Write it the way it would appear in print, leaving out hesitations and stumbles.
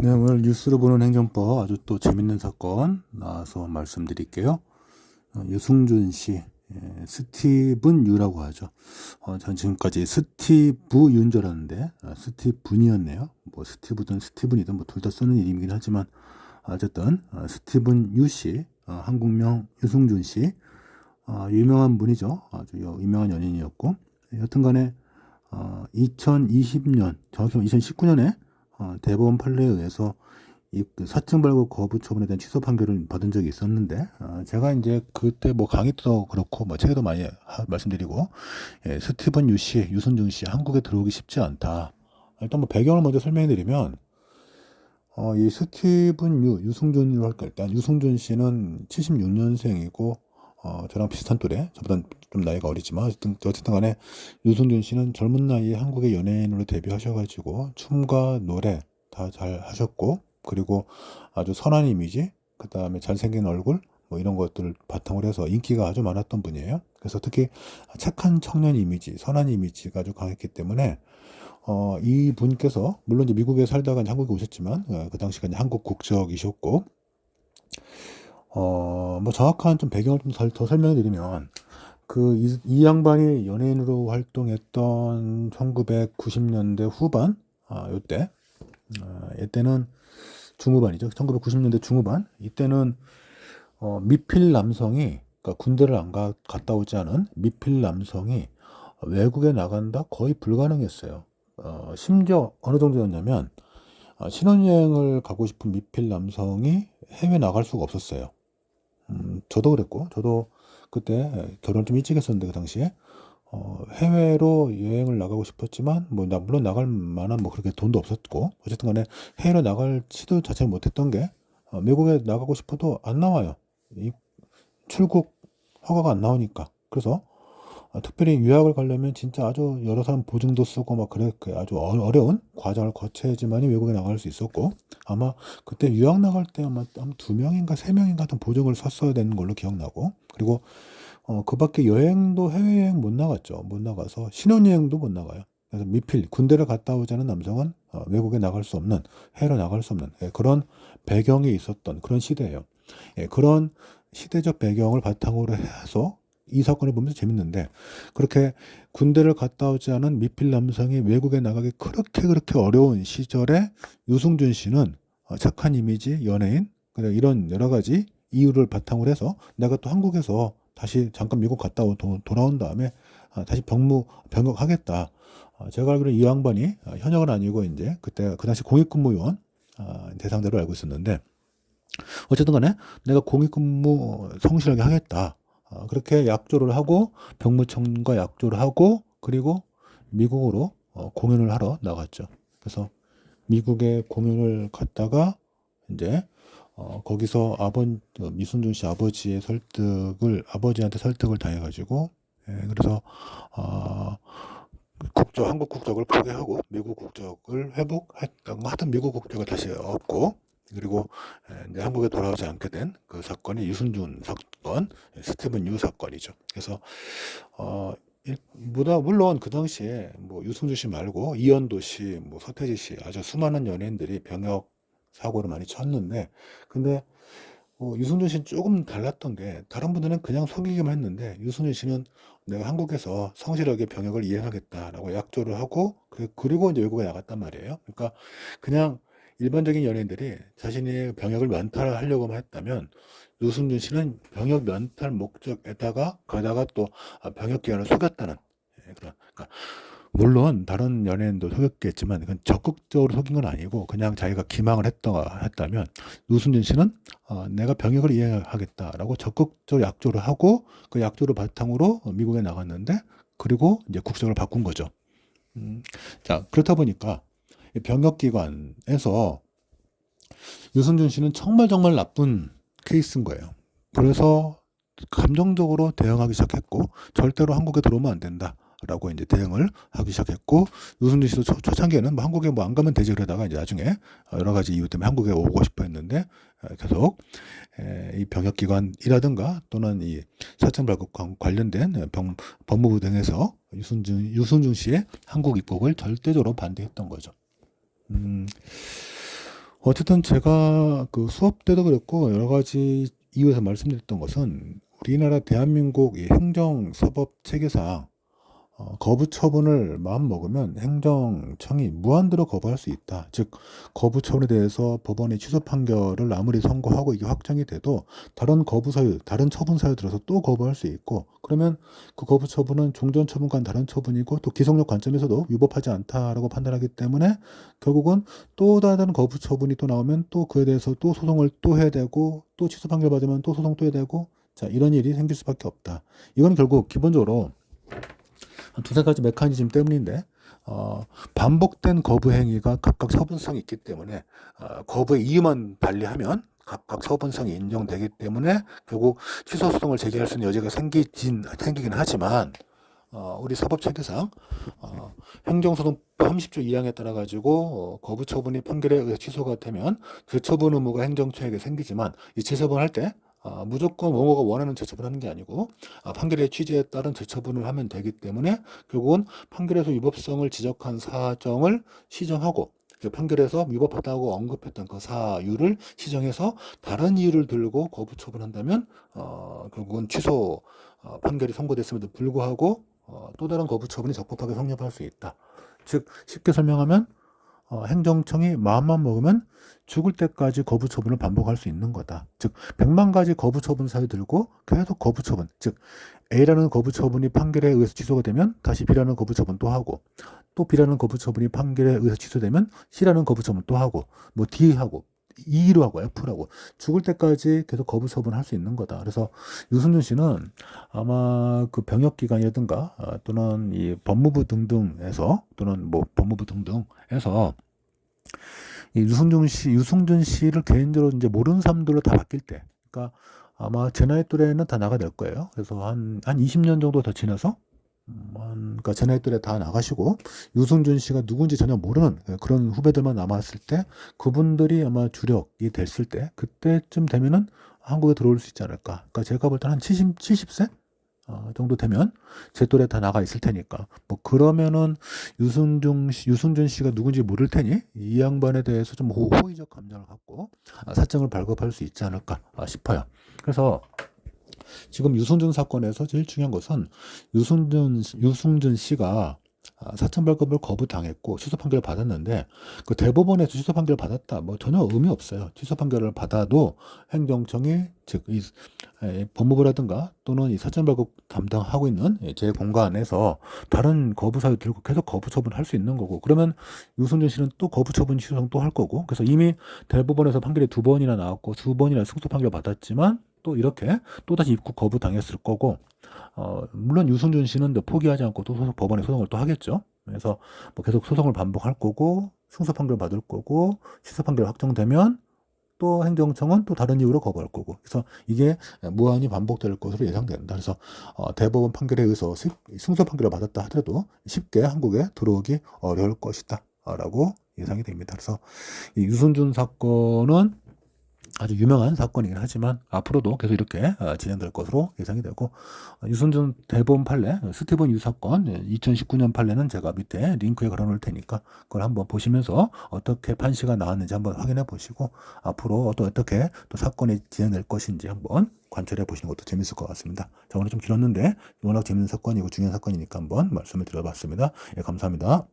네, 오늘 뉴스로 보는 행정법 아주 또 재밌는 사건 나와서 말씀드릴게요. 유승준 씨, 스티븐 유라고 하죠. 전 지금까지 스티브 유인 줄 알았는데 스티븐이었네요. 뭐 스티브든 스티븐이든 뭐 둘 다 쓰는 이름이긴 하지만 어쨌든 스티븐 유 씨, 한국명 유승준 씨, 유명한 분이죠. 아주 유명한 연예인이었고 여튼간에 2020년 정확히 2019년에 대법원 판례에 의해서 그 사증 발급 거부 처분에 대한 취소 판결을 받은 적이 있었는데 제가 이제 그때 뭐 강의도 그렇고 뭐 책에도 많이 말씀드리고 스티븐 유 씨, 유승준 씨 한국에 들어오기 쉽지 않다. 일단 뭐 배경을 먼저 설명해드리면 이 스티븐 유승준으로 할까 일단 유승준 씨는 76년생이고 저랑 비슷한 또래, 저보다 좀 나이가 어리지만 어쨌든 간에 유승준 씨는 젊은 나이에 한국의 연예인으로 데뷔하셔가지고 춤과 노래 다 잘 하셨고 그리고 아주 선한 이미지, 그 다음에 잘생긴 얼굴 뭐 이런 것들을 바탕으로 해서 인기가 아주 많았던 분이에요. 그래서 특히 착한 청년 이미지, 선한 이미지가 아주 강했기 때문에 이 분께서 물론 이제 미국에 살다가 이제 한국에 오셨지만 그 당시가 이제 한국 국적이셨고 뭐 정확한 좀 배경을 좀 더 설명해 드리면 이 양반이 연예인으로 활동했던 1990년대 후반 요때 이때는 중후반이죠. 1990년대 중후반 이때는 미필 남성이 그러니까 군대를 안 갔다 오지 않은 미필 남성이 외국에 나간다 거의 불가능했어요. 심지어 어느 정도였냐면 신혼여행을 가고 싶은 미필 남성이 해외 나갈 수가 없었어요. 저도 그랬고, 저도 그때 결혼을 좀 일찍 했었는데, 그 당시에, 해외로 여행을 나가고 싶었지만, 물론 나갈 만한 그렇게 돈도 없었고, 어쨌든 간에 해외로 나갈 시도 자체를 못했던 게, 미국에 나가고 싶어도 안 나와요. 이 출국 허가가 안 나오니까. 그래서, 특별히 유학을 가려면 진짜 아주 여러 사람 보증도 쓰고 그 아주 어려운 과정을 거쳐야지만이 외국에 나갈 수 있었고 아마 그때 유학 나갈 때 아마 두 명인가 세 명인가 같은 보증을 썼어야 되는 걸로 기억나고 그리고 그 밖에 여행도 해외여행 못 나갔죠. 못 나가서 신혼여행도 못 나가요. 그래서 미필 군대를 갔다 오자는 남성은 외국에 나갈 수 없는 해외로 나갈 수 없는 그런 배경이 있었던 그런 시대예요. 그런 시대적 배경을 바탕으로 해서 이 사건을 보면서 재밌는데 그렇게 군대를 갔다 오지 않은 미필 남성이 외국에 나가기 그렇게 어려운 시절에 유승준 씨는 착한 이미지, 연예인 이런 여러 가지 이유를 바탕으로 해서 내가 또 한국에서 다시 잠깐 미국 갔다 돌아온 다음에 다시 병역하겠다. 제가 알기로는 이 양반이 현역은 아니고 이제 그때 그 당시 공익근무요원 대상자로 알고 있었는데 어쨌든 간에 내가 공익근무 성실하게 하겠다. 그렇게 약조를 하고 병무청과 약조를 하고 그리고 미국으로 공연을 하러 나갔죠. 그래서 미국에 공연을 갔다가 이제 거기서 미순준 씨 아버지한테 설득을 당해가지고 그래서 한국 국적을 포기하고 미국 국적을 하여튼 미국 국적을 다시 얻고 그리고 이제 한국에 돌아오지 않게 된 그 사건이 유승준 사건, 스티븐 유 사건이죠. 그래서 물론 그 당시에 유승준 씨 말고 이현도 씨, 서태지 씨 아주 수많은 연예인들이 병역 사고를 많이 쳤는데 근데 유승준 씨는 조금 달랐던 게 다른 분들은 그냥 속이기만 했는데 유승준 씨는 내가 한국에서 성실하게 병역을 이행하겠다라고 약조를 하고 그리고 이제 외국에 나갔단 말이에요. 그러니까 그냥 일반적인 연예인들이 자신이 병역을 면탈하려고만 했다면 유승준 씨는 병역 면탈 목적에다가 거기다가 또 병역 기간을 속였다는 그러니까 물론 다른 연예인도 속였겠지만 그건 적극적으로 속인 건 아니고 그냥 자기가 기망을 했다면 유승준 씨는 내가 병역을 이행하겠다라고 적극적으로 약조를 하고 그 약조를 바탕으로 미국에 나갔는데 그리고 이제 국적을 바꾼 거죠. 자 그렇다 보니까 병역기관에서 유승준 씨는 정말 나쁜 케이스인 거예요. 그래서 감정적으로 대응하기 시작했고 절대로 한국에 들어오면 안 된다. 라고 이제 대응을 하기 시작했고 유승준 씨도 초창기에는 한국에 안 가면 되지 그러다가 이제 나중에 여러 가지 이유 때문에 한국에 오고 싶어 했는데 계속 이 병역기관이라든가 또는 이 사증 발급 관련된 법무부 등에서 유승준 씨의 한국 입국을 절대적으로 반대했던 거죠. 어쨌든 제가 그 수업 때도 그랬고 여러 가지 이유에서 말씀드렸던 것은 우리나라 대한민국 이 행정사법 체계상 거부 처분을 마음먹으면 행정청이 무한대로 거부할 수 있다. 즉 거부 처분에 대해서 법원이 취소 판결을 아무리 선고하고 이게 확정이 돼도 다른 거부 사유, 다른 처분 사유 들어서 또 거부할 수 있고, 그러면 그 거부 처분은 종전 처분과는 다른 처분이고 또 기속력 관점에서도 위법하지 않다라고 판단하기 때문에 결국은 또 다른 거부 처분이 또 나오면 또 그에 대해서 또 소송을 또 해야 되고, 또 취소 판결 받으면 또 소송 또 해야 되고, 자, 이런 일이 생길 수밖에 없다. 이건 결국 기본적으로 한 두세 가지 메커니즘 때문인데, 반복된 거부 행위가 각각 처분성이 있기 때문에 거부의 이유만 달리하면 각각 처분성이 인정되기 때문에 결국 취소 소송을 제기할 수 있는 여지가 생기긴 하지만, 우리 사법체계상 행정소송법 30조 2항에 따라 가지고 거부 처분이 판결에 의해 취소가 되면 재처분 의무가 행정처에게 생기지만, 이 재처분할 때 무조건 원고가 원하는 재처분하는 게 아니고 판결의 취지에 따른 재처분을 하면 되기 때문에 결국은 판결에서 위법성을 지적한 사정을 시정하고, 그 판결에서 위법하다고 언급했던 그 사유를 시정해서 다른 이유를 들고 거부 처분한다면 결국은 취소 판결이 선고됐음에도 불구하고 또 다른 거부 처분이 적법하게 성립할 수 있다. 즉 쉽게 설명하면 행정청이 마음만 먹으면 죽을 때까지 거부 처분을 반복할 수 있는 거다. 즉 100만 가지 거부 처분 사유 들고 계속 거부 처분, 즉 A라는 거부 처분이 판결에 의해서 취소가 되면 다시 B라는 거부 처분 또 하고, 또 B라는 거부 처분이 판결에 의해서 취소되면 C라는 거부 처분 또 하고, 뭐 D하고 E로 하고 F라고 죽을 때까지 계속 거부 처분할 수 있는 거다. 그래서 유승준 씨는 아마 그 병역기관이라든가 또는 이 법무부 등등에서, 또는 뭐 법무부 등등에서 이 유승준 씨를 개인적으로 이제 모르는 사람들로 다 바뀔 때, 그러니까 아마 제 나이 또래는 다 나가 될 거예요. 그래서 한 20년 정도 더 지나서 그러니까 제 나이 또래 다 나가시고 유승준 씨가 누군지 전혀 모르는 그런 후배들만 남았을 때, 그분들이 아마 주력이 됐을 때, 그때쯤 되면은 한국에 들어올 수 있지 않을까. 그러니까 제가 볼 때는 한 70세 정도 되면 제 또래 다 나가 있을 테니까, 뭐 그러면은 유승준 씨가 누군지 모를 테니 이 양반에 대해서 좀 호의적 감정을 갖고 사정을 발급할 수 있지 않을까 싶어요. 그래서 지금 유승준 사건에서 제일 중요한 것은 유승준 씨가 사천 발급을 거부당했고 취소 판결을 받았는데, 그 대법원에서 취소 판결을 받았다 뭐 전혀 의미 없어요. 취소 판결을 받아도 행정청이, 즉 이 법무부라든가 또는 이 사천 발급 담당하고 있는 제 공간에서 다른 거부 사유 들고 계속 거부 처분할 수 있는 거고, 그러면 유승준 씨는 또 거부 처분 취소성 또 할 거고, 그래서 이미 대법원에서 판결이 2번이나 나왔고 2번이나 승소 판결을 받았지만 또 이렇게 또다시 입국 거부 당했을 거고, 물론 유승준 씨는 포기하지 않고 또 법원에 소송을 또 하겠죠. 그래서 뭐 계속 소송을 반복할 거고, 승소 판결 받을 거고, 취소 판결 확정되면 또 행정청은 또 다른 이유로 거부할 거고, 그래서 이게 무한히 반복될 것으로 예상된다. 그래서 대법원 판결에 의해서 승소 판결을 받았다 하더라도 쉽게 한국에 들어오기 어려울 것이다 라고 예상이 됩니다. 그래서 이 유승준 사건은 아주 유명한 사건이긴 하지만 앞으로도 계속 이렇게 진행될 것으로 예상이 되고, 유승준 대법원 판례, 스티븐 유 사건 2019년 판례는 제가 밑에 링크에 걸어놓을 테니까 그걸 한번 보시면서 어떻게 판시가 나왔는지 한번 확인해 보시고, 앞으로 또 어떻게 또 사건이 진행될 것인지 한번 관찰해 보시는 것도 재밌을 것 같습니다. 자, 오늘 좀 길었는데 워낙 재밌는 사건이고 중요한 사건이니까 한번 말씀을 드려봤습니다. 예, 감사합니다.